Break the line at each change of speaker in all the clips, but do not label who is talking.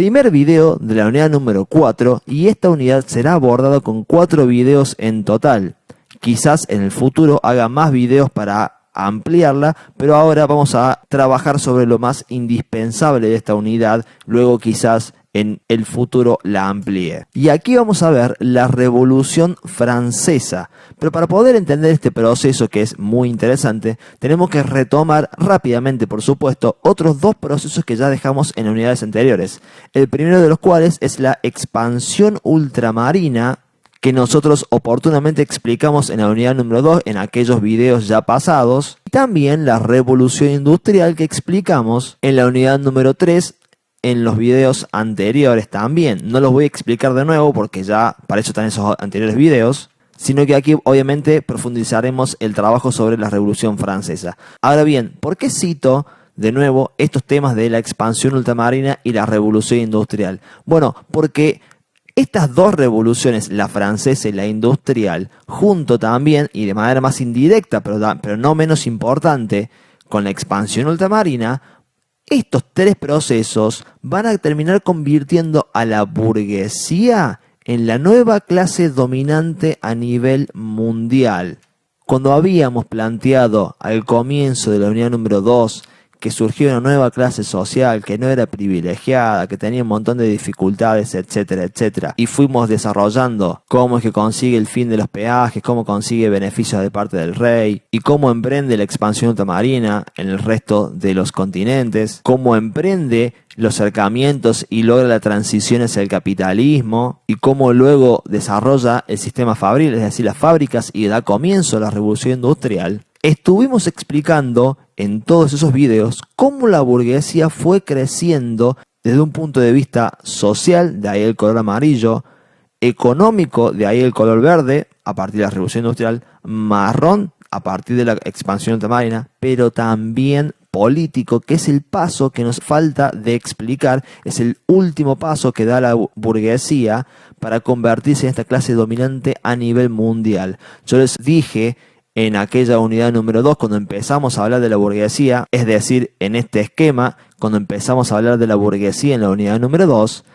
primer video de la unidad número 4 y esta unidad será abordada con 4 videos en total. Quizás en el futuro haga más videos para ampliarla, pero ahora vamos a trabajar sobre lo más indispensable de esta unidad, luego quizás en el futuro la amplíe. Y aquí vamos a ver la Revolución Francesa, pero para poder entender este proceso que es muy interesante, tenemos que retomar rápidamente, por supuesto, otros 2 procesos que ya dejamos en unidades anteriores. El primero de los cuales es la expansión ultramarina, que nosotros oportunamente explicamos en la unidad número 2 en aquellos videos ya pasados. Y también la revolución industrial que explicamos en la unidad número 3 en los videos anteriores también. No los voy a explicar de nuevo porque ya para eso están esos anteriores videos, sino que aquí obviamente profundizaremos el trabajo sobre la Revolución Francesa. Ahora bien, ¿por qué cito de nuevo estos temas de la expansión ultramarina y la revolución industrial? Bueno, porque estas 2 revoluciones, la francesa y la industrial, junto también y de manera más indirecta, pero no menos importante, con la expansión ultramarina, estos 3 procesos van a terminar convirtiendo a la burguesía en la nueva clase dominante a nivel mundial. Cuando habíamos planteado al comienzo de la unidad número 2 que surgió una nueva clase social que no era privilegiada, que tenía un montón de dificultades, etcétera, etcétera, y fuimos desarrollando cómo es que consigue el fin de los peajes, cómo consigue beneficios de parte del rey, y cómo emprende la expansión ultramarina en el resto de los continentes, cómo emprende los cercamientos y logra la transición hacia el capitalismo, y cómo luego desarrolla el sistema fabril, es decir, las fábricas, y da comienzo a la revolución industrial. Estuvimos explicando en todos esos videos cómo la burguesía fue creciendo desde un punto de vista social, de ahí el color amarillo, económico, de ahí el color verde, a partir de la revolución industrial, marrón, a partir de la expansión ultramarina, pero también político, que es el paso que nos falta de explicar, es el último paso que da la burguesía para convertirse en esta clase dominante a nivel mundial. Yo les dije en aquella unidad número 2, cuando empezamos a hablar de la burguesía, es decir, en este esquema, cuando empezamos a hablar de la burguesía en la unidad número 2,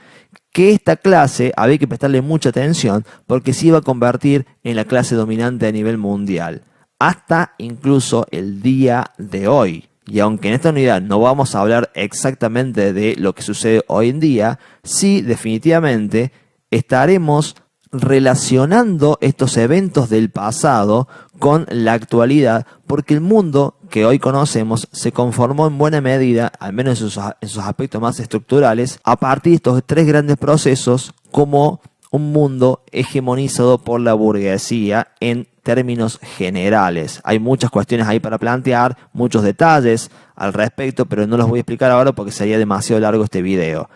que esta clase había que prestarle mucha atención porque se iba a convertir en la clase dominante a nivel mundial, hasta incluso el día de hoy. Y aunque en esta unidad no vamos a hablar exactamente de lo que sucede hoy en día, sí definitivamente estaremos relacionando estos eventos del pasado con la actualidad, porque el mundo que hoy conocemos se conformó en buena medida, al menos en sus aspectos más estructurales, a partir de estos 3 grandes procesos, como un mundo hegemonizado por la burguesía en términos generales. Hay muchas cuestiones ahí para plantear, muchos detalles al respecto, pero no los voy a explicar ahora porque sería demasiado largo este video.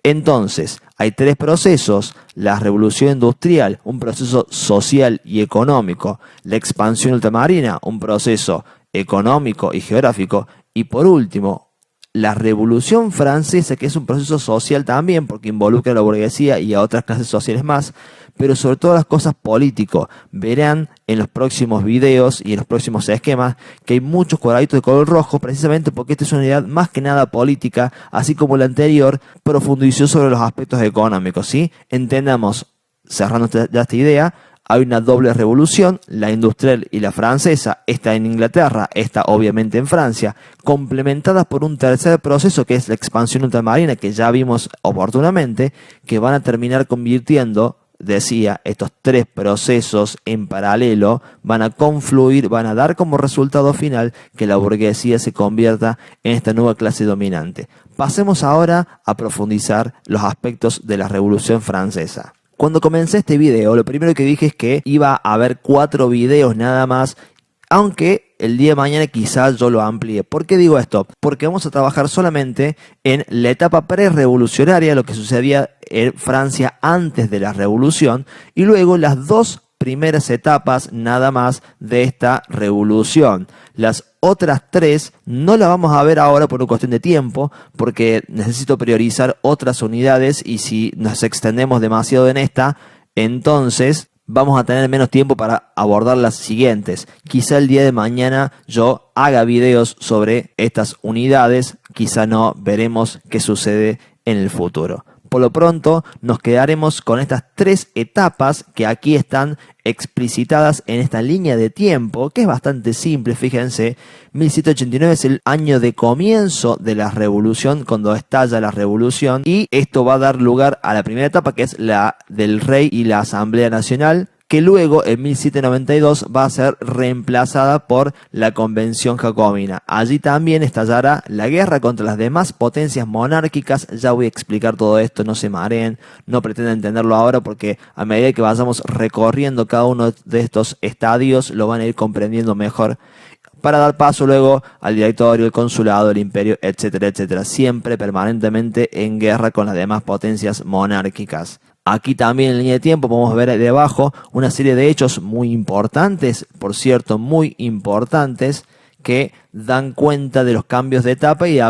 Entonces, hay 3 procesos: la revolución industrial, un proceso social y económico; la expansión ultramarina, un proceso económico y geográfico; y por último, la revolución francesa, que es un proceso social también, porque involucra a la burguesía y a otras clases sociales más, pero sobre todo las cosas político. Verán en los próximos videos y en los próximos esquemas que hay muchos cuadraditos de color rojo, precisamente porque esta es una unidad más que nada política, así como la anterior profundizó sobre los aspectos económicos, ¿sí? Entendamos, cerrando ya esta idea, hay una doble revolución, la industrial y la francesa, esta en Inglaterra, esta obviamente en Francia, complementadas por un tercer proceso que es la expansión ultramarina, que ya vimos oportunamente, que van a terminar convirtiendo, decía, estos 3 procesos en paralelo, van a confluir, van a dar como resultado final que la burguesía se convierta en esta nueva clase dominante. Pasemos ahora a profundizar los aspectos de la Revolución Francesa. Cuando comencé este video, lo primero que dije es que iba a haber 4 videos nada más, aunque el día de mañana quizás yo lo amplíe. ¿Por qué digo esto? Porque vamos a trabajar solamente en la etapa pre-revolucionaria, lo que sucedía en Francia antes de la revolución, y luego las 2 primeras etapas nada más de esta revolución. Las otras 3 no las vamos a ver ahora por una cuestión de tiempo, porque necesito priorizar otras unidades, y si nos extendemos demasiado en esta, entonces vamos a tener menos tiempo para abordar las siguientes. Quizá el día de mañana yo haga videos sobre estas unidades, quizá no, veremos qué sucede en el futuro. Por lo pronto nos quedaremos con estas 3 etapas que aquí están explicitadas en esta línea de tiempo, que es bastante simple. Fíjense, 1789 es el año de comienzo de la revolución, cuando estalla la revolución, y esto va a dar lugar a la primera etapa, que es la del rey y la Asamblea Nacional, que luego en 1792 va a ser reemplazada por la Convención Jacobina. Allí también estallará la guerra contra las demás potencias monárquicas. Ya voy a explicar todo esto, no se mareen, no pretendo entenderlo ahora, porque a medida que vayamos recorriendo cada uno de estos estadios lo van a ir comprendiendo mejor, para dar paso luego al directorio, el consulado, el imperio, etcétera, etcétera, siempre permanentemente en guerra con las demás potencias monárquicas. Aquí también en línea de tiempo podemos ver debajo una serie de hechos muy importantes, por cierto, muy importantes, que dan cuenta de los cambios de etapa y de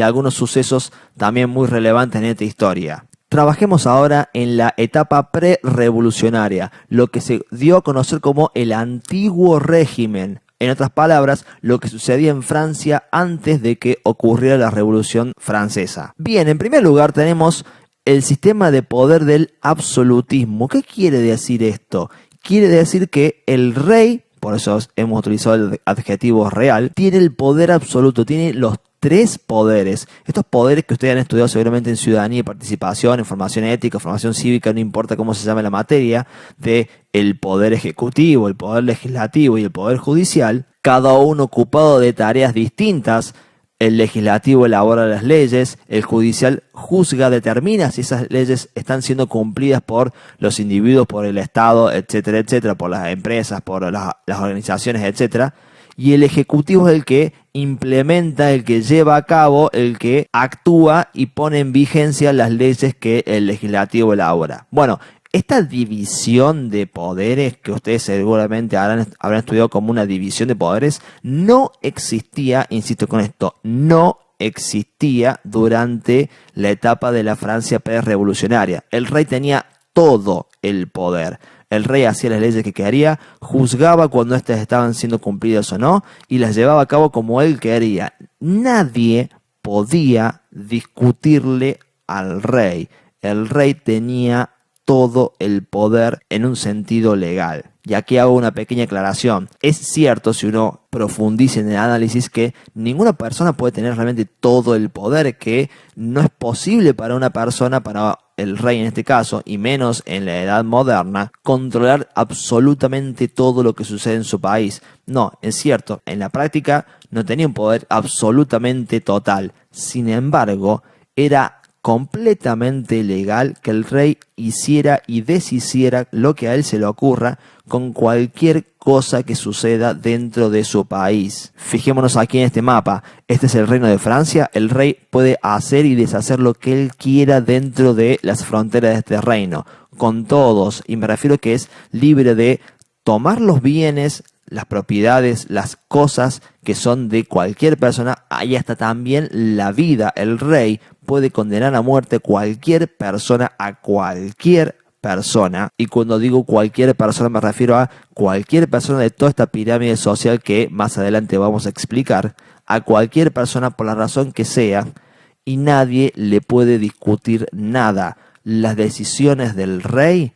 algunos sucesos también muy relevantes en esta historia. Trabajemos ahora en la etapa pre-revolucionaria, lo que se dio a conocer como el antiguo régimen. En otras palabras, lo que sucedía en Francia antes de que ocurriera la Revolución Francesa. Bien, en primer lugar tenemos el sistema de poder del absolutismo. ¿Qué quiere decir esto? Quiere decir que el rey, por eso hemos utilizado el adjetivo real, tiene el poder absoluto, tiene los 3 poderes. Estos poderes que ustedes han estudiado seguramente en ciudadanía y participación, en formación ética, formación cívica, no importa cómo se llame la materia, de el poder ejecutivo, el poder legislativo y el poder judicial, cada uno ocupado de tareas distintas. El legislativo elabora las leyes, el judicial juzga, determina si esas leyes están siendo cumplidas por los individuos, por el Estado, etcétera, etcétera, por las empresas, por las organizaciones, etcétera. Y el ejecutivo es el que implementa, el que lleva a cabo, el que actúa y pone en vigencia las leyes que el legislativo elabora. Bueno, esta división de poderes, que ustedes seguramente habrán estudiado como una división de poderes, no existía, insisto con esto, no existía durante la etapa de la Francia pre-revolucionaria. El rey tenía todo el poder. El rey hacía las leyes que quería, juzgaba cuando éstas estaban siendo cumplidas o no, y las llevaba a cabo como él quería. Nadie podía discutirle al rey. El rey tenía todo el poder en un sentido legal. Y aquí hago una pequeña aclaración. Es cierto, si uno profundiza en el análisis, que ninguna persona puede tener realmente todo el poder, que no es posible para una persona, para el rey en este caso, y menos en la edad moderna, controlar absolutamente todo lo que sucede en su país. No, es cierto, en la práctica no tenía un poder absolutamente total. Sin embargo, era completamente legal que el rey hiciera y deshiciera lo que a él se le ocurra con cualquier cosa que suceda dentro de su país. Fijémonos aquí en este mapa. Este es el reino de Francia. El rey puede hacer y deshacer lo que él quiera dentro de las fronteras de este reino, con todos, y me refiero que es libre de tomar los bienes, las propiedades, las cosas que son de cualquier persona, ahí hasta también la vida. El rey puede condenar a muerte cualquier persona, a cualquier persona, y cuando digo cualquier persona me refiero a cualquier persona de toda esta pirámide social que más adelante vamos a explicar, a cualquier persona por la razón que sea, y nadie le puede discutir nada. Las decisiones del rey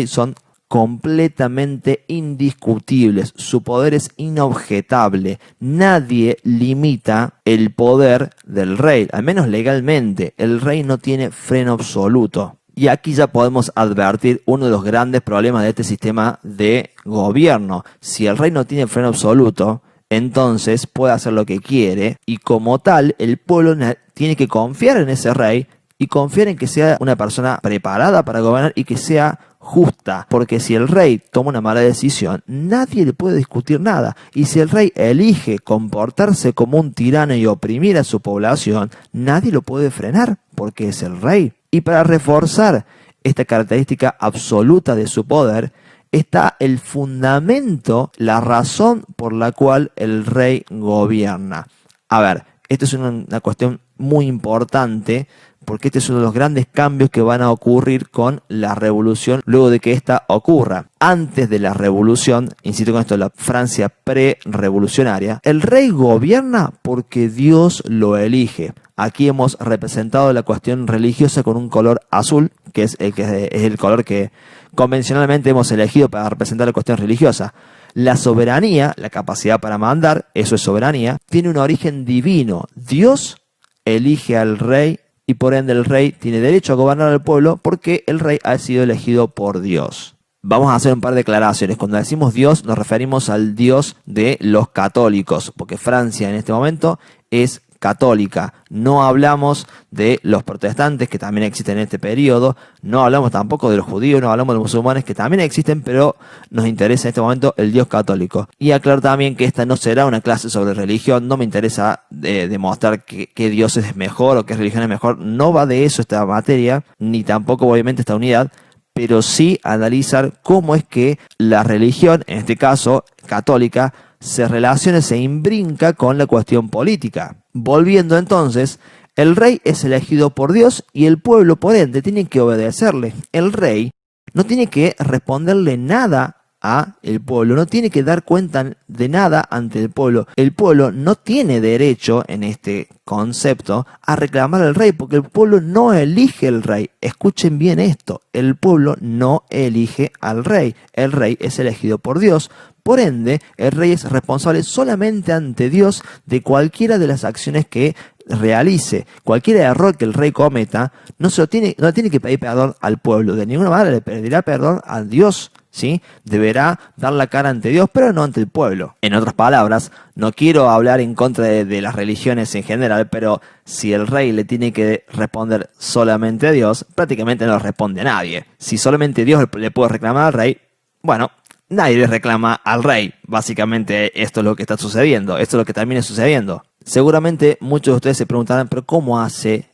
son completamente indiscutibles. Su poder es inobjetable. Nadie limita el poder del rey, al menos legalmente. El rey no tiene freno absoluto. Y aquí ya podemos advertir uno de los grandes problemas de este sistema de gobierno. Si el rey no tiene freno absoluto, entonces puede hacer lo que quiere, y como tal el pueblo tiene que confiar en ese rey y confiar en que sea una persona preparada para gobernar y que sea justa, porque si el rey toma una mala decisión, nadie le puede discutir nada, y si el rey elige comportarse como un tirano y oprimir a su población, nadie lo puede frenar, porque es el rey. Y para reforzar esta característica absoluta de su poder, está el fundamento, la razón por la cual el rey gobierna. A ver, esto es una cuestión muy importante, porque este es uno de los grandes cambios que van a ocurrir con la revolución luego de que ésta ocurra. Antes de la revolución, insisto con esto, la Francia pre-revolucionaria, el rey gobierna porque Dios lo elige. Aquí hemos representado la cuestión religiosa con un color azul, que es el color que convencionalmente hemos elegido para representar la cuestión religiosa. La soberanía, la capacidad para mandar, eso es soberanía, tiene un origen divino. Dios elige al rey y por ende el rey tiene derecho a gobernar al pueblo porque el rey ha sido elegido por Dios. Vamos a hacer un par de declaraciones. Cuando decimos Dios nos referimos al Dios de los católicos, porque Francia en este momento es católica. No hablamos de los protestantes que también existen en este periodo, no hablamos tampoco de los judíos, no hablamos de los musulmanes que también existen, pero nos interesa en este momento el Dios católico. Y aclaro también que esta no será una clase sobre religión, no me interesa demostrar qué Dios es mejor o qué religión es mejor, no va de eso esta materia, ni tampoco obviamente esta unidad, pero sí analizar cómo es que la religión, en este caso católica, se relaciona, se imbrinca con la cuestión política. Volviendo entonces, el rey es elegido por Dios y el pueblo por ende tiene que obedecerle. El rey no tiene que responderle nada a el pueblo, no tiene que dar cuenta de nada ante el pueblo. El pueblo no tiene derecho en este concepto a reclamar al rey porque el pueblo no elige al rey. Escuchen bien esto, el pueblo no elige al rey, el rey es elegido por Dios. Por ende, el rey es responsable solamente ante Dios de cualquiera de las acciones que realice. Cualquier error que el rey cometa no tiene que pedir perdón al pueblo. De ninguna manera le pedirá perdón a Dios, ¿sí? Deberá dar la cara ante Dios, pero no ante el pueblo. En otras palabras, no quiero hablar en contra de las religiones en general, pero si el rey le tiene que responder solamente a Dios, prácticamente no responde a nadie. Si solamente Dios le puede reclamar al rey, bueno, nadie le reclama al rey. Básicamente esto es lo que está sucediendo, esto es lo que termina sucediendo. Seguramente muchos de ustedes se preguntarán, pero ¿cómo hace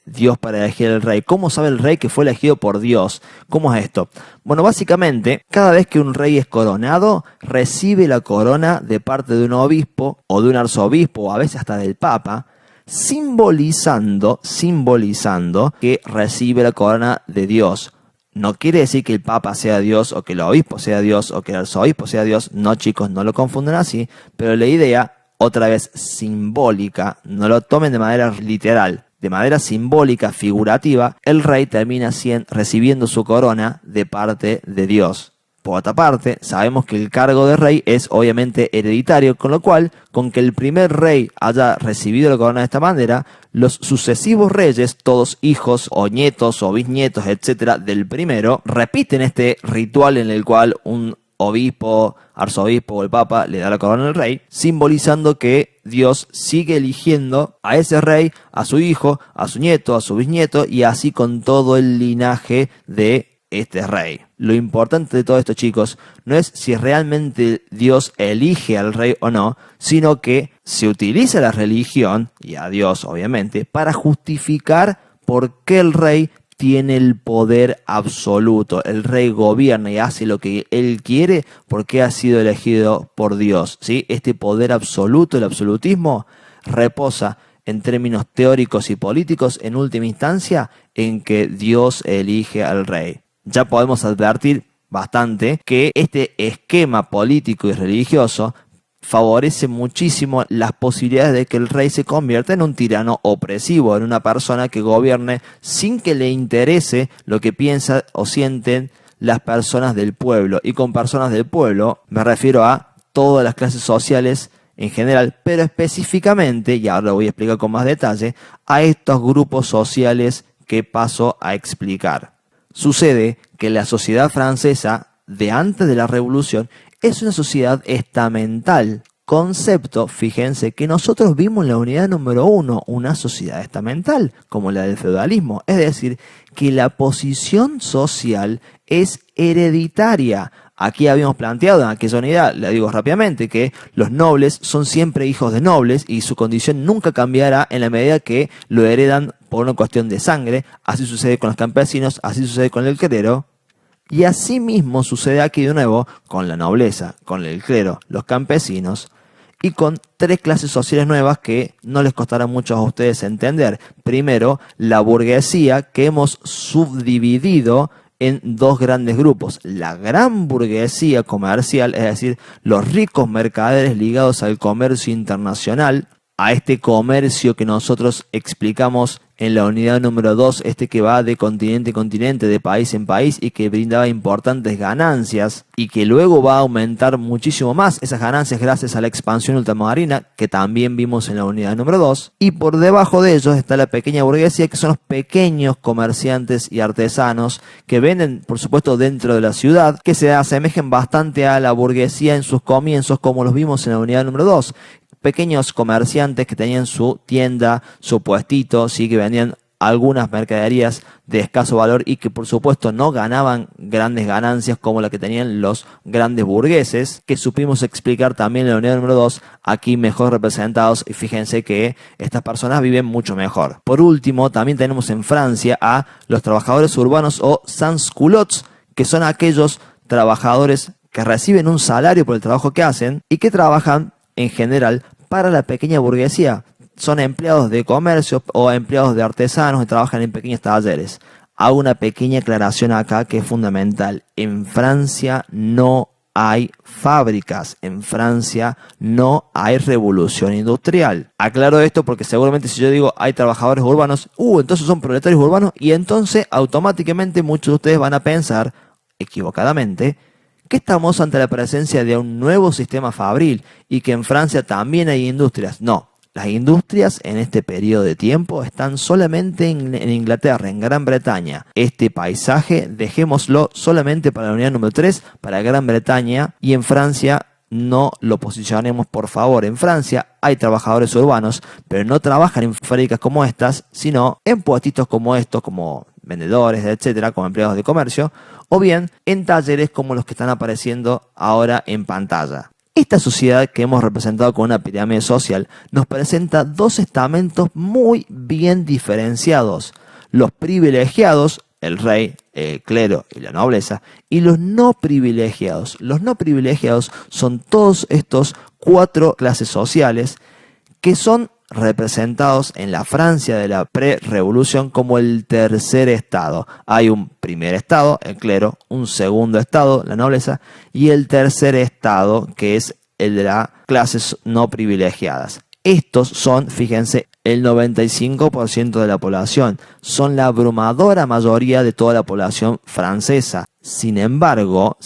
Dios para elegir al rey? ¿Cómo sabe el rey que fue elegido por Dios? ¿Cómo es esto? Bueno, básicamente, cada vez que un rey es coronado, recibe la corona de parte de un obispo o de un arzobispo o a veces hasta del papa, simbolizando que recibe la corona de Dios. No quiere decir que el papa sea Dios o que el obispo sea Dios o que el arzobispo sea Dios. No, chicos, no lo confundan así. Pero la idea, otra vez simbólica, no lo tomen de manera literal. De manera simbólica, figurativa, el rey termina recibiendo su corona de parte de Dios. Por otra parte, sabemos que el cargo de rey es obviamente hereditario, con lo cual, con que el primer rey haya recibido la corona de esta manera, los sucesivos reyes, todos hijos o nietos o bisnietos, etcétera, del primero, repiten este ritual en el cual un obispo, arzobispo o el papa le da la corona al rey, simbolizando que Dios sigue eligiendo a ese rey, a su hijo, a su nieto, a su bisnieto y así con todo el linaje de este rey. Lo importante de todo esto, chicos, no es si realmente Dios elige al rey o no, sino que se utiliza la religión, y a Dios obviamente, para justificar por qué el rey tiene el poder absoluto. El rey gobierna y hace lo que él quiere porque ha sido elegido por Dios, ¿sí? Este poder absoluto, el absolutismo, reposa en términos teóricos y políticos, en última instancia, en que Dios elige al rey. Ya podemos advertir bastante que este esquema político y religioso favorece muchísimo las posibilidades de que el rey se convierta en un tirano opresivo, en una persona que gobierne sin que le interese lo que piensan o sienten las personas del pueblo. Y con personas del pueblo me refiero a todas las clases sociales en general, pero específicamente, y ahora lo voy a explicar con más detalle, a estos grupos sociales que paso a explicar. Sucede que la sociedad francesa de antes de la Revolución es una sociedad estamental. Concepto, fíjense, que nosotros vimos en la unidad número 1, una sociedad estamental, como la del feudalismo. Es decir, que la posición social es hereditaria. Aquí habíamos planteado en aquella unidad, le digo rápidamente, que los nobles son siempre hijos de nobles y su condición nunca cambiará en la medida que lo heredan por una cuestión de sangre. Así sucede con los campesinos, así sucede con el clero. Y así mismo sucede aquí de nuevo con la nobleza, con el clero, los campesinos. y con tres clases sociales nuevas que no les costará mucho a ustedes entender. Primero, la burguesía, que hemos subdividido en dos grandes grupos: la gran burguesía comercial, es decir, los ricos mercaderes ligados al comercio internacional, a este comercio que nosotros explicamos en la unidad número 2, que va de continente en continente, de país en país, y que brindaba importantes ganancias y que luego va a aumentar muchísimo más esas ganancias gracias a la expansión ultramarina, que también vimos en la unidad número 2. Y por debajo de ellos está la pequeña burguesía, que son los pequeños comerciantes y artesanos que venden, por supuesto, dentro de la ciudad, que se asemejan bastante a la burguesía en sus comienzos, como los vimos en la unidad número 2. Pequeños comerciantes que tenían su tienda, su puestito, sí, que vendían algunas mercaderías de escaso valor y que por supuesto no ganaban grandes ganancias como la que tenían los grandes burgueses, que supimos explicar también en la unidad número 2, aquí mejor representados, y fíjense que estas personas viven mucho mejor. Por último, también tenemos en Francia a los trabajadores urbanos o sans-culottes, que son aquellos trabajadores que reciben un salario por el trabajo que hacen y que trabajan en general para la pequeña burguesía. Son empleados de comercio o empleados de artesanos que trabajan en pequeños talleres. Hago una pequeña aclaración acá que es fundamental. En Francia no hay fábricas, en Francia no hay revolución industrial. Aclaro esto porque seguramente si yo digo hay trabajadores urbanos, entonces son proletarios urbanos, y entonces automáticamente muchos de ustedes van a pensar, equivocadamente, que estamos ante la presencia de un nuevo sistema fabril y que en Francia también hay industrias. No, las industrias en este periodo de tiempo están solamente en Inglaterra, en Gran Bretaña. Este paisaje dejémoslo solamente para la unidad número 3, para Gran Bretaña, y en Francia no lo posicionemos, por favor. En Francia hay trabajadores urbanos, pero no trabajan en fábricas como estas, sino en puestitos como estos, como vendedores, etcétera, como empleados de comercio, o bien en talleres como los que están apareciendo ahora en pantalla. Esta sociedad que hemos representado con una pirámide social nos presenta dos estamentos muy bien diferenciados: los privilegiados, el rey, el clero y la nobleza, y los no privilegiados. Los no privilegiados son todos estos cuatro clases sociales que son representados en la Francia de la pre-revolución como el tercer estado. Hay un primer estado, el clero, un segundo estado, la nobleza, y el tercer estado, que es el de las clases no privilegiadas. Estos son, fíjense, el 95% de la población, son la abrumadora mayoría de toda la población francesa. Sin embargo,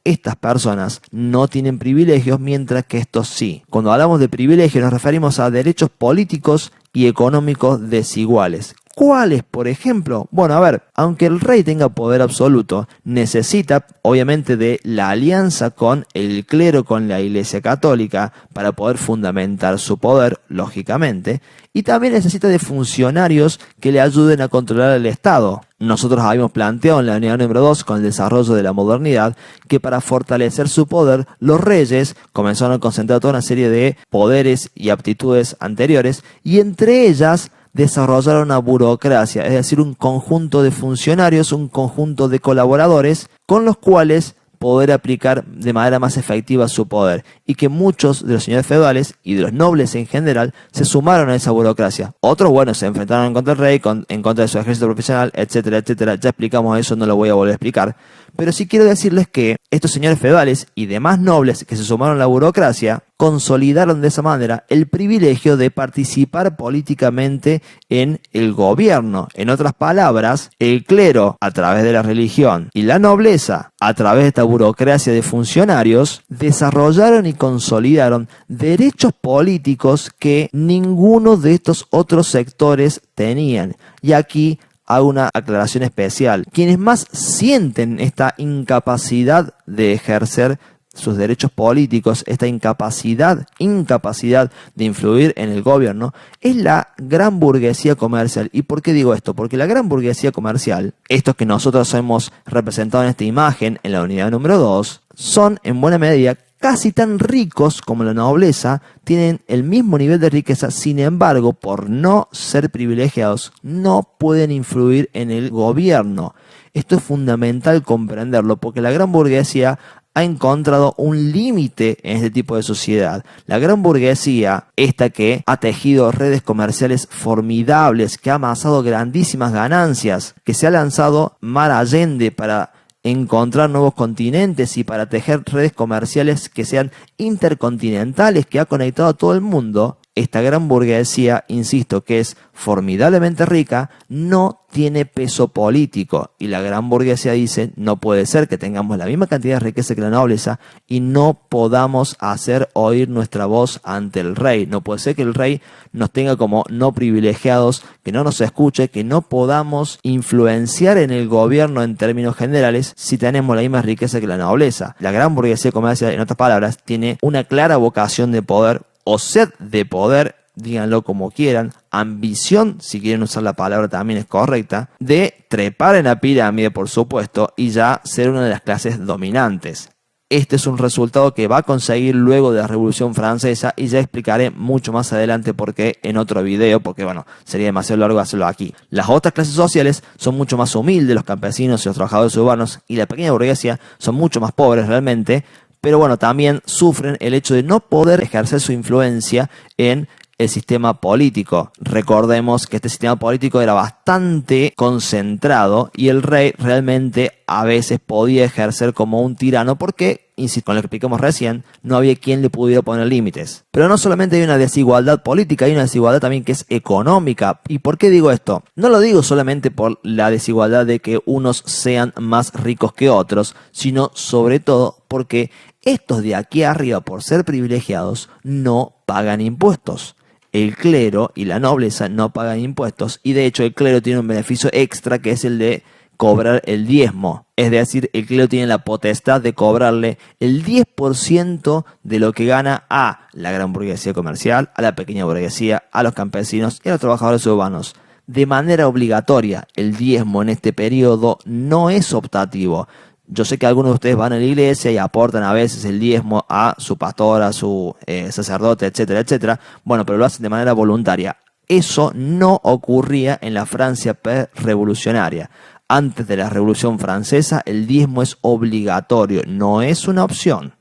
estas personas no tienen privilegios, mientras que estos sí. Cuando hablamos de privilegios nos referimos a derechos políticos y económicos desiguales. ¿Cuáles, por ejemplo? Bueno, a ver, aunque el rey tenga poder absoluto, necesita obviamente de la alianza con el clero, con la Iglesia Católica, para poder fundamentar su poder, lógicamente, y también necesita de funcionarios que le ayuden a controlar el Estado. Nosotros habíamos planteado en la unidad número 2, con el desarrollo de la modernidad, que para fortalecer su poder, los reyes comenzaron a concentrar toda una serie de poderes y aptitudes anteriores, y entre ellas desarrollar una burocracia, es decir, un conjunto de funcionarios, un conjunto de colaboradores con los cuales poder aplicar de manera más efectiva su poder, y que muchos de los señores feudales y de los nobles en general se sumaron a esa burocracia. Otros, bueno, se enfrentaron en contra del rey, en contra de su ejército profesional, etcétera, etcétera. Ya explicamos eso, no lo voy a volver a explicar. Pero sí quiero decirles que estos señores feudales y demás nobles que se sumaron a la burocracia consolidaron de esa manera el privilegio de participar políticamente en el gobierno. En otras palabras, el clero, a través de la religión, y la nobleza, a través de esta burocracia de funcionarios, desarrollaron y consolidaron derechos políticos que ninguno de estos otros sectores tenían. Y aquí hago una aclaración especial. Quienes más sienten esta incapacidad de ejercer sus derechos políticos, esta incapacidad de influir en el gobierno, es la gran burguesía comercial. ¿Y por qué digo esto? Porque la gran burguesía comercial, estos que nosotros hemos representado en esta imagen, en la unidad número 2, son en buena medida casi tan ricos como la nobleza, tienen el mismo nivel de riqueza, sin embargo, por no ser privilegiados, no pueden influir en el gobierno. Esto es fundamental comprenderlo, porque la gran burguesía ha encontrado un límite en este tipo de sociedad. La gran burguesía, esta que ha tejido redes comerciales formidables, que ha amasado grandísimas ganancias, que se ha lanzado mar allende para encontrar nuevos continentes y para tejer redes comerciales que sean intercontinentales, que ha conectado a todo el mundo. Esta gran burguesía, insisto, que es formidablemente rica, no tiene peso político. Y la gran burguesía dice, no puede ser que tengamos la misma cantidad de riqueza que la nobleza y no podamos hacer oír nuestra voz ante el rey. No puede ser que el rey nos tenga como no privilegiados, que no nos escuche, que no podamos influenciar en el gobierno en términos generales si tenemos la misma riqueza que la nobleza. La gran burguesía, como decía, en otras palabras, tiene una clara vocación de poder, o sed de poder, díganlo como quieran, ambición, si quieren usar la palabra también es correcta, de trepar en la pirámide, por supuesto, y ya ser una de las clases dominantes. Este es un resultado que va a conseguir luego de la Revolución Francesa y ya explicaré mucho más adelante por qué en otro video, porque bueno, sería demasiado largo hacerlo aquí. Las otras clases sociales son mucho más humildes, los campesinos y los trabajadores urbanos, y la pequeña burguesía son mucho más pobres realmente, pero bueno, también sufren el hecho de no poder ejercer su influencia en el sistema político. Recordemos que este sistema político era bastante concentrado y el rey realmente a veces podía ejercer como un tirano porque, insisto, con lo que explicamos recién, no había quien le pudiera poner límites. Pero no solamente hay una desigualdad política, hay una desigualdad también que es económica. ¿Y por qué digo esto? No lo digo solamente por la desigualdad de que unos sean más ricos que otros, sino sobre todo porque estos de aquí arriba, por ser privilegiados, no pagan impuestos. El clero y la nobleza no pagan impuestos y de hecho el clero tiene un beneficio extra que es el de cobrar el diezmo. Es decir, el clero tiene la potestad de cobrarle el 10% de lo que gana a la gran burguesía comercial, a la pequeña burguesía, a los campesinos y a los trabajadores urbanos. De manera obligatoria, el diezmo en este periodo no es optativo. Yo sé que algunos de ustedes van a la iglesia y aportan a veces el diezmo a su pastor, a su sacerdote, etcétera, etcétera. Bueno, pero lo hacen de manera voluntaria. Eso no ocurría en la Francia pre-revolucionaria. Antes de la Revolución Francesa, el diezmo es obligatorio, no es una opción.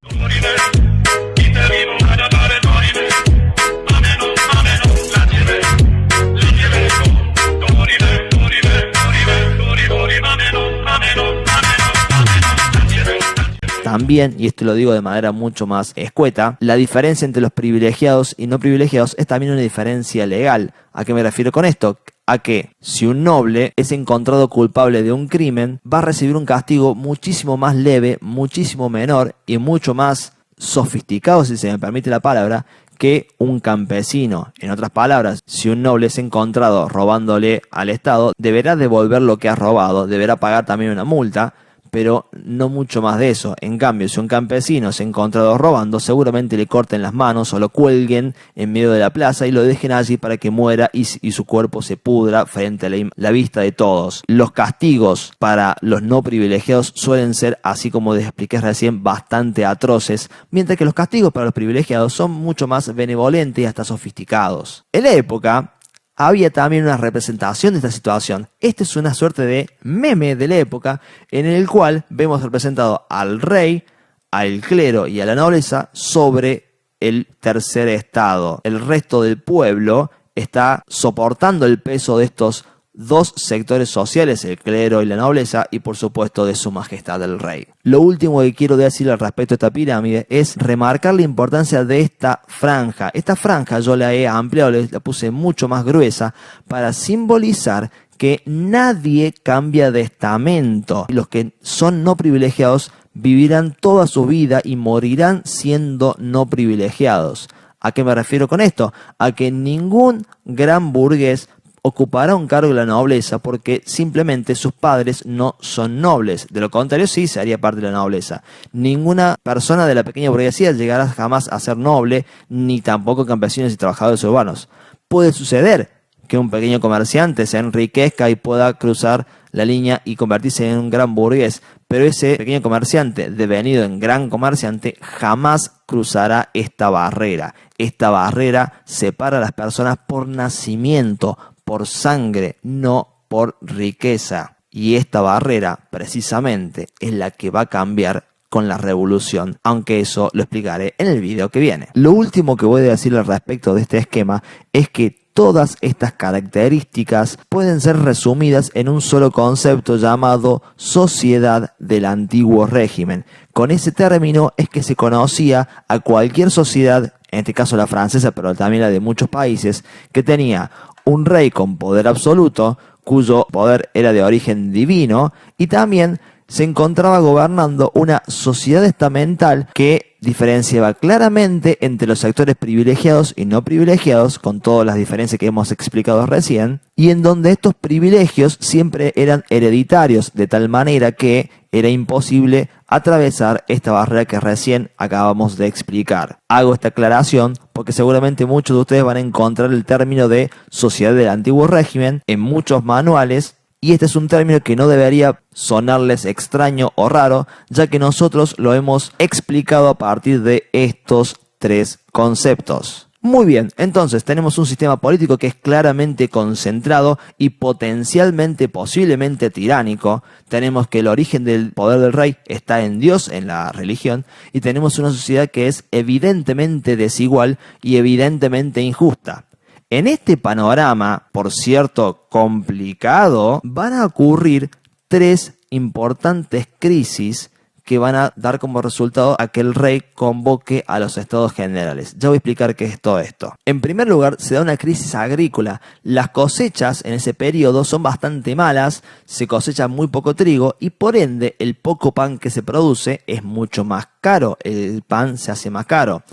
También, y esto lo digo de manera mucho más escueta, la diferencia entre los privilegiados y no privilegiados es también una diferencia legal. ¿A qué me refiero con esto? A que si un noble es encontrado culpable de un crimen, va a recibir un castigo muchísimo más leve, muchísimo menor y mucho más sofisticado, si se me permite la palabra, que un campesino. En otras palabras, si un noble es encontrado robándole al Estado, deberá devolver lo que ha robado, deberá pagar también una multa, pero no mucho más de eso. En cambio, si un campesino se ha encontrado robando, seguramente le corten las manos o lo cuelguen en medio de la plaza y lo dejen allí para que muera y su cuerpo se pudra frente a la vista de todos. Los castigos para los no privilegiados suelen ser, así como les expliqué recién, bastante atroces, mientras que los castigos para los privilegiados son mucho más benevolentes y hasta sofisticados. En la época había también una representación de esta situación. Esta es una suerte de meme de la época en el cual vemos representado al rey, al clero y a la nobleza sobre el tercer estado. El resto del pueblo está soportando el peso de estos dos sectores sociales, el clero y la nobleza, y por supuesto de su majestad el rey. Lo último que quiero decir al respecto de esta pirámide es remarcar la importancia de esta franja. Esta franja yo la he ampliado, la puse mucho más gruesa para simbolizar que nadie cambia de estamento. Los que son no privilegiados vivirán toda su vida y morirán siendo no privilegiados. ¿A qué me refiero con esto? A que ningún gran burgués ocupará un cargo de la nobleza porque simplemente sus padres no son nobles. De lo contrario, sí se haría parte de la nobleza. Ninguna persona de la pequeña burguesía llegará jamás a ser noble, ni tampoco campesinos y trabajadores urbanos. Puede suceder que un pequeño comerciante se enriquezca y pueda cruzar la línea y convertirse en un gran burgués, pero ese pequeño comerciante devenido en gran comerciante jamás cruzará esta barrera. Esta barrera separa a las personas por nacimiento, por sangre, no por riqueza. Y esta barrera, precisamente, es la que va a cambiar con la revolución, aunque eso lo explicaré en el video que viene. Lo último que voy a decir al respecto de este esquema es que todas estas características pueden ser resumidas en un solo concepto llamado sociedad del antiguo régimen. Con ese término es que se conocía a cualquier sociedad, en este caso la francesa, pero también la de muchos países, que tenía un rey con poder absoluto, cuyo poder era de origen divino, y también se encontraba gobernando una sociedad estamental que diferenciaba claramente entre los sectores privilegiados y no privilegiados, con todas las diferencias que hemos explicado recién, y en donde estos privilegios siempre eran hereditarios, de tal manera que era imposible atravesar esta barrera que recién acabamos de explicar. Hago esta aclaración porque seguramente muchos de ustedes van a encontrar el término de sociedad del antiguo régimen en muchos manuales, y este es un término que no debería sonarles extraño o raro, ya que nosotros lo hemos explicado a partir de estos tres conceptos. Muy bien, entonces tenemos un sistema político que es claramente concentrado y potencialmente, posiblemente tiránico. Tenemos que el origen del poder del rey está en Dios, en la religión, y tenemos una sociedad que es evidentemente desigual y evidentemente injusta. En este panorama, por cierto, complicado, van a ocurrir tres importantes crisis que van a dar como resultado a que el rey convoque a los estados generales. Ya voy a explicar qué es todo esto. En primer lugar, se da una crisis agrícola. Las cosechas en ese periodo son bastante malas, se cosecha muy poco trigo y por ende el poco pan que se produce es mucho más caro. El pan se hace más caro.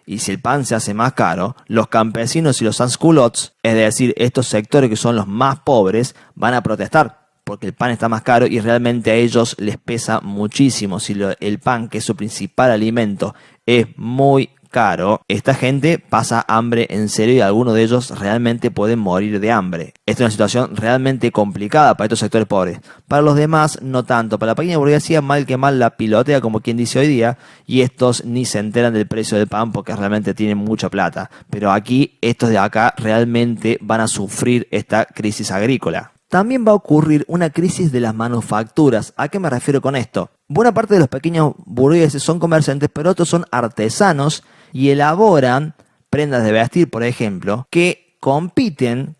Y si el pan se hace más caro, los campesinos y los sans-culottes, es decir, estos sectores que son los más pobres, van a protestar porque el pan está más caro y realmente a ellos les pesa muchísimo. Si el pan, que es su principal alimento, es muy caro, esta gente pasa hambre en serio y algunos de ellos realmente pueden morir de hambre. Esta es una situación realmente complicada para estos sectores pobres. Para los demás, no tanto. Para la pequeña burguesía, mal que mal la pilotea, como quien dice hoy día, y estos ni se enteran del precio del pan porque realmente tienen mucha plata. Pero aquí, estos de acá realmente van a sufrir esta crisis agrícola. También va a ocurrir una crisis de las manufacturas. ¿A qué me refiero con esto? Buena parte de los pequeños burgueses son comerciantes, pero otros son artesanos y elaboran prendas de vestir, por ejemplo, que compiten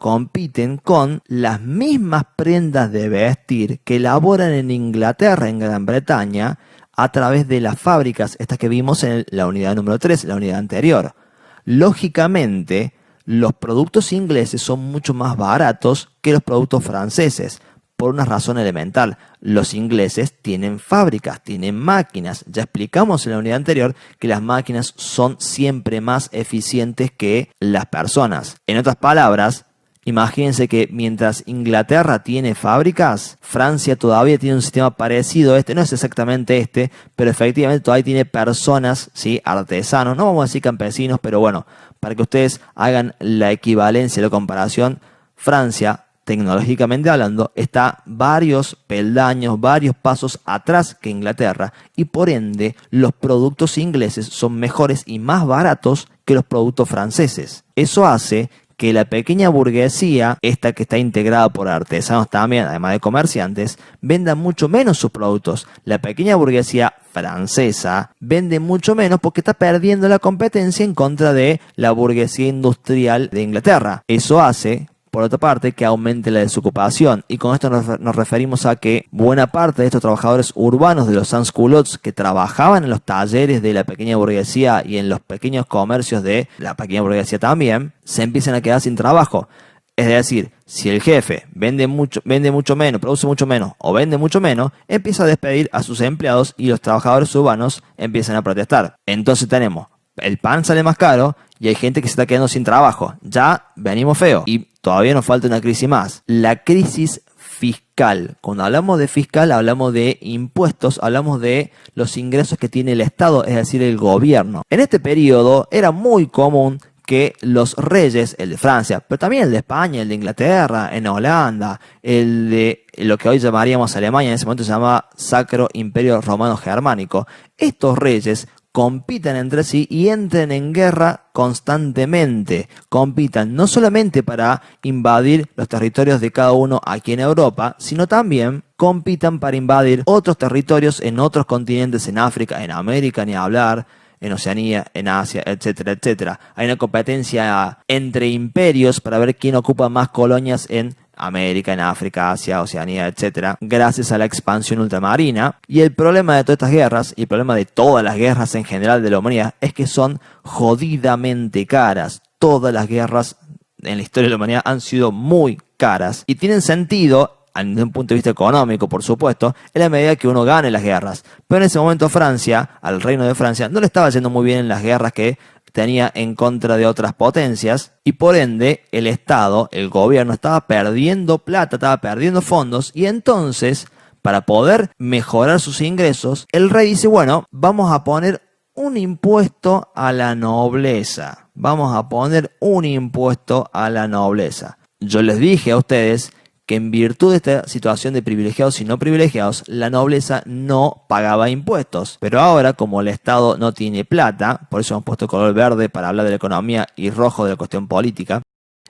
con las mismas prendas de vestir que elaboran en Inglaterra, en Gran Bretaña, a través de las fábricas, estas que vimos en la unidad número 3, la unidad anterior. Lógicamente, los productos ingleses son mucho más baratos que los productos franceses, por una razón elemental. Los ingleses tienen fábricas, tienen máquinas. Ya explicamos en la unidad anterior que las máquinas son siempre más eficientes que las personas. En otras palabras, imagínense que mientras Inglaterra tiene fábricas, Francia todavía tiene un sistema parecido a este, no es exactamente este, pero efectivamente todavía tiene personas, ¿sí? Artesanos, no vamos a decir campesinos, pero bueno, para que ustedes hagan la equivalencia, la comparación, Francia, tecnológicamente hablando, está varios peldaños, varios pasos atrás que Inglaterra y por ende los productos ingleses son mejores y más baratos que los productos franceses. Eso hace que la pequeña burguesía, esta que está integrada por artesanos también, además de comerciantes, venda mucho menos sus productos. La pequeña burguesía francesa vende mucho menos porque está perdiendo la competencia en contra de la burguesía industrial de Inglaterra. Eso hace, por otra parte, que aumente la desocupación. Y con esto nos referimos a que buena parte de estos trabajadores urbanos de los sans-culottes que trabajaban en los talleres de la pequeña burguesía y en los pequeños comercios de la pequeña burguesía también, se empiezan a quedar sin trabajo. Es decir, si el jefe vende mucho menos, produce mucho menos o vende mucho menos, empieza a despedir a sus empleados y los trabajadores urbanos empiezan a protestar. Entonces tenemos, el pan sale más caro y hay gente que se está quedando sin trabajo. Ya venimos feo y todavía nos falta una crisis más. La crisis fiscal. Cuando hablamos de fiscal, hablamos de impuestos, hablamos de los ingresos que tiene el Estado, es decir, el gobierno. En este periodo era muy común que los reyes, el de Francia, pero también el de España, el de Inglaterra, en Holanda, el de lo que hoy llamaríamos Alemania, en ese momento se llamaba Sacro Imperio Romano Germánico, estos reyes compitan entre sí y entren en guerra constantemente. Compitan no solamente para invadir los territorios de cada uno aquí en Europa, sino también compitan para invadir otros territorios en otros continentes, en África, en América, ni hablar, en Oceanía, en Asia, etcétera, etcétera. Hay una competencia entre imperios para ver quién ocupa más colonias en América, en África, Asia, Oceanía, etcétera, gracias a la expansión ultramarina. Y el problema de todas estas guerras, y el problema de todas las guerras en general de la humanidad, es que son jodidamente caras. Todas las guerras en la historia de la humanidad han sido muy caras y tienen sentido desde un punto de vista económico, por supuesto, en la medida que uno gane las guerras. Pero en ese momento Francia, al reino de Francia, no le estaba yendo muy bien en las guerras que tenía en contra de otras potencias, y por ende el Estado, el gobierno, estaba perdiendo plata, estaba perdiendo fondos, y entonces, para poder mejorar sus ingresos, el rey dice, bueno, vamos a poner un impuesto a la nobleza. Vamos a poner un impuesto a la nobleza. Yo les dije a ustedes que en virtud de esta situación de privilegiados y no privilegiados, la nobleza no pagaba impuestos. Pero ahora, como el Estado no tiene plata, por eso hemos puesto color verde para hablar de la economía y rojo de la cuestión política,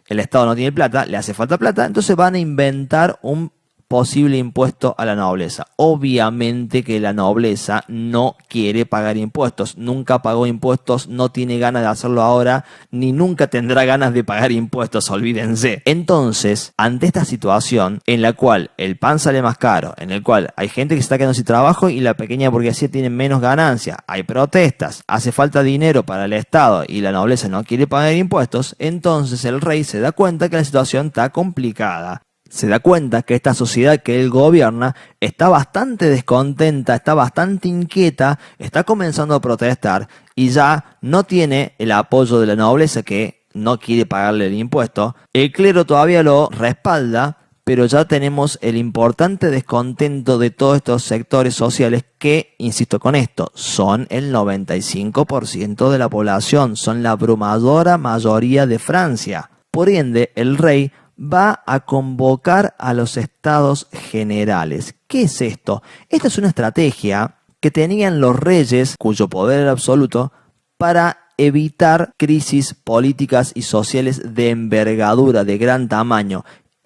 el Estado no tiene plata, le hace falta plata, entonces van a inventar un posible impuesto a la nobleza. Obviamente que la nobleza no quiere pagar impuestos, nunca pagó impuestos, no tiene ganas de hacerlo ahora, ni nunca tendrá ganas de pagar impuestos, olvídense. Entonces, ante esta situación en la cual el pan sale más caro, en el cual hay gente que se está quedando sin trabajo y la pequeña burguesía tiene menos ganancia, hay protestas, hace falta dinero para el Estado y la nobleza no quiere pagar impuestos, entonces el rey se da cuenta que la situación está complicada. Se da cuenta que esta sociedad que él gobierna está bastante descontenta, está bastante inquieta, está comenzando a protestar y ya no tiene el apoyo de la nobleza que no quiere pagarle el impuesto. El clero todavía lo respalda, pero ya tenemos el importante descontento de todos estos sectores sociales que, insisto con esto, son el 95% de la población, son la abrumadora mayoría de Francia. Por ende, el rey va a convocar a los estados generales. ¿Qué es esto? Esta es una estrategia que tenían los reyes, cuyo poder era absoluto, para evitar crisis políticas y sociales de envergadura, de gran tamaño.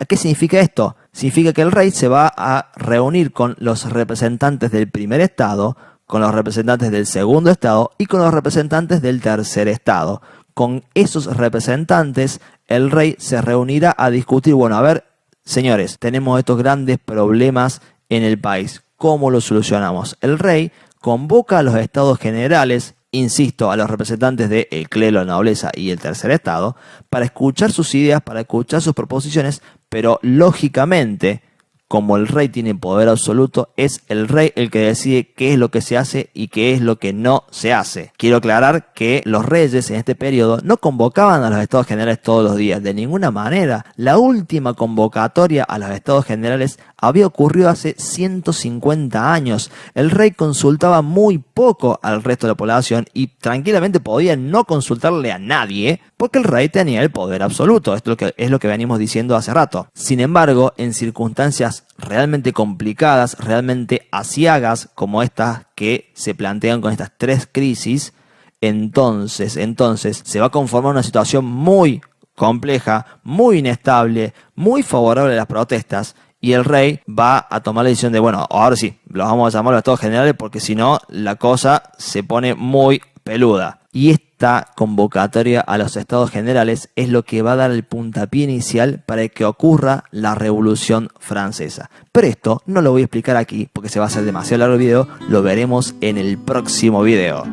¿Qué significa esto? Significa que el rey se va a reunir con los representantes del primer estado, con los representantes del segundo estado y con los representantes del tercer estado. Con esos representantes, el rey se reunirá a discutir, bueno, a ver, señores, tenemos estos grandes problemas en el país, ¿cómo lo solucionamos? El rey convoca a los estados generales, insisto, a los representantes del clero, la nobleza y el tercer estado, para escuchar sus ideas, para escuchar sus proposiciones, pero lógicamente, como el rey tiene poder absoluto, es el rey el que decide qué es lo que se hace y qué es lo que no se hace. Quiero aclarar que los reyes en este periodo no convocaban a los estados generales todos los días, de ninguna manera. La última convocatoria a los estados generales había ocurrido hace 150 años. El rey consultaba muy poco al resto de la población y tranquilamente podía no consultarle a nadie porque el rey tenía el poder absoluto. Esto es lo que venimos diciendo hace rato. Sin embargo, en circunstancias realmente complicadas, realmente aciagas como estas que se plantean con estas tres crisis, entonces se va a conformar una situación muy compleja, muy inestable, muy favorable a las protestas. Y el rey va a tomar la decisión de, bueno, ahora sí, los vamos a llamar a los estados generales porque si no, la cosa se pone muy peluda. Y esta convocatoria a los estados generales es lo que va a dar el puntapié inicial para que ocurra la Revolución Francesa. Pero esto no lo voy a explicar aquí porque se va a hacer demasiado largo el video, lo veremos en el próximo video.